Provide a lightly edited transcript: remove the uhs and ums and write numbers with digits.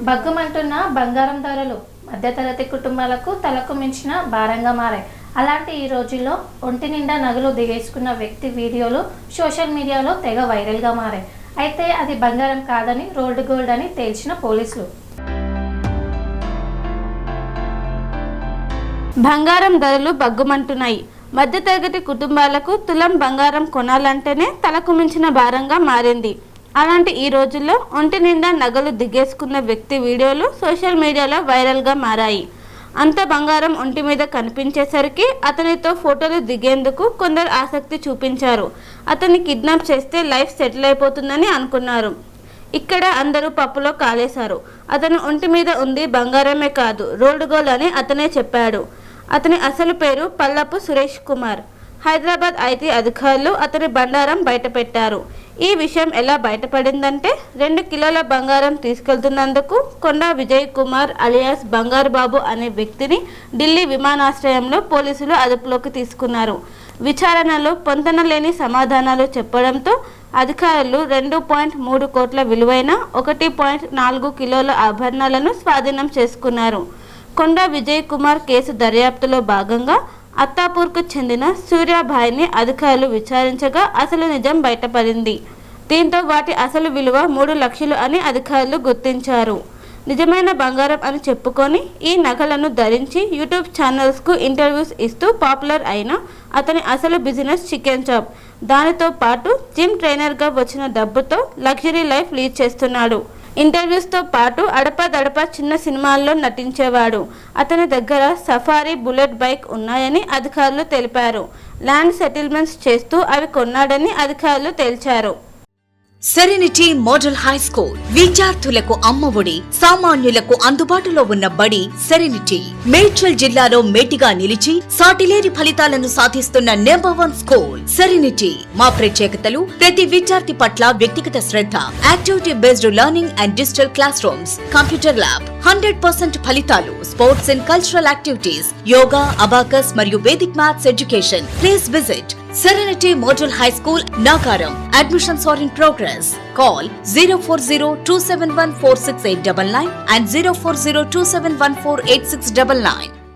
బగ్గుమంటున్న బంగారం ధరలు మధ్యతరగతి కుటుంబాలకు తలకు మించిన భారంగా మారాయి. అలాంటి ఈ రోజుల్లో ఒంటి నిండా నగలు దిగేసుకున్న వ్యక్తి వీడియోలు సోషల్ మీడియాలో తెగ వైరల్గా మారాయి. అయితే అది బంగారం కాదని రోల్డ్ గోల్డ్ అని తేల్చిన పోలీసులు. బంగారం ధరలు బగ్గుమంటున్నాయి. మధ్యతరగతి కుటుంబాలకు తులం బంగారం కొనాలంటేనే తలకు మించిన భారంగా మారింది. అలాంటి ఈ రోజుల్లో ఒంటి నిండా నగలు దిగేసుకున్న వ్యక్తి వీడియోలు సోషల్ మీడియాలో వైరల్గా మారాయి. అంత బంగారం ఒంటి మీద కనిపించేసరికి అతనితో ఫోటోలు దిగేందుకు కొందరు ఆసక్తి చూపించారు. అతన్ని కిడ్నాప్ చేస్తే లైఫ్ సెటిల్ అయిపోతుందని అనుకున్నారు. ఇక్కడ అందరూ పప్పులో కాలేశారు. అతను ఒంటి మీద ఉంది బంగారమే కాదు, రోల్డ్ గోల్డ్ అని అతనే చెప్పాడు. అతని అసలు పేరు పల్లపు సురేష్ కుమార్. హైదరాబాద్ ఐటీ అధికారులు అతని బండారం బయటపెట్టారు. ఈ విషయం ఎలా బయటపడిందంటే 2 కిలోల బంగారం తీసుకెళ్తున్నందుకు కొండా విజయ్ కుమార్ అలియాస్ బంగారు బాబు అనే వ్యక్తిని ఢిల్లీ విమానాశ్రయంలో పోలీసులు అదుపులోకి తీసుకున్నారు. విచారణలో పొంతనలేని సమాధానాలు చెప్పడంతో అధికారులు 2.3 కోట్ల విలువైన 1.4 కిలోల ఆభరణాలను స్వాధీనం చేసుకున్నారు. కొండా విజయ్ కుమార్ కేసు దర్యాప్తులో భాగంగా అత్తాపూర్కు చెందిన సూర్యాభాయ్ని అధికారులు విచారించగా అసలు నిజం బయటపడింది. దీంతో వాటి అసలు విలువ 3 లక్షలు అని అధికారులు గుర్తించారు. నిజమైన బంగారం అని చెప్పుకొని ఈ నగలను ధరించి యూట్యూబ్ ఛానల్స్కు ఇంటర్వ్యూస్ ఇస్తూ పాపులర్ అయిన అతని అసలు బిజినెస్ చికెన్ షాప్. దానితో పాటు జిమ్ ట్రైనర్గా వచ్చిన డబ్బుతో లగ్జరీ లైఫ్ లీడ్ చేస్తున్నాడు. ఇంటర్వ్యూస్తో పాటు అడపాదడపా చిన్న సినిమాల్లో నటించేవాడు. అతని దగ్గర సఫారీ బుల్లెట్ బైక్ ఉన్నాయని అధికారులు తెలిపారు. ల్యాండ్ సెటిల్మెంట్స్ చేస్తూ అవి కొన్నాడని అధికారులు తేల్చారు. సెరెనిటీ మోడల్ హై స్కూల్ విద్యార్థులకు అమ్మఒడి, సామాన్యులకు అందుబాటులో ఉన్న బడి సెరెనిటీ. మేడ్చల్ జిల్లాలో మేటిగా నిలిచి సాటిలేని ఫలితాలను సాధిస్తున్న నంబర్ 1 స్కూల్ సెరెనిటీ. మా ప్రత్యేకతలు ప్రతి విద్యార్థి పట్ల వ్యక్తిగత శ్రద్ధ, activity based learning and digital classrooms, computer lab, 100% ఫలితాలు, sports and cultural activities, yoga, abacus మరియు Vedic maths education. Please visit Serenity Model High School, Nagaram. Admissions are in progress. Call 040-271-46899 and 040-271-48699.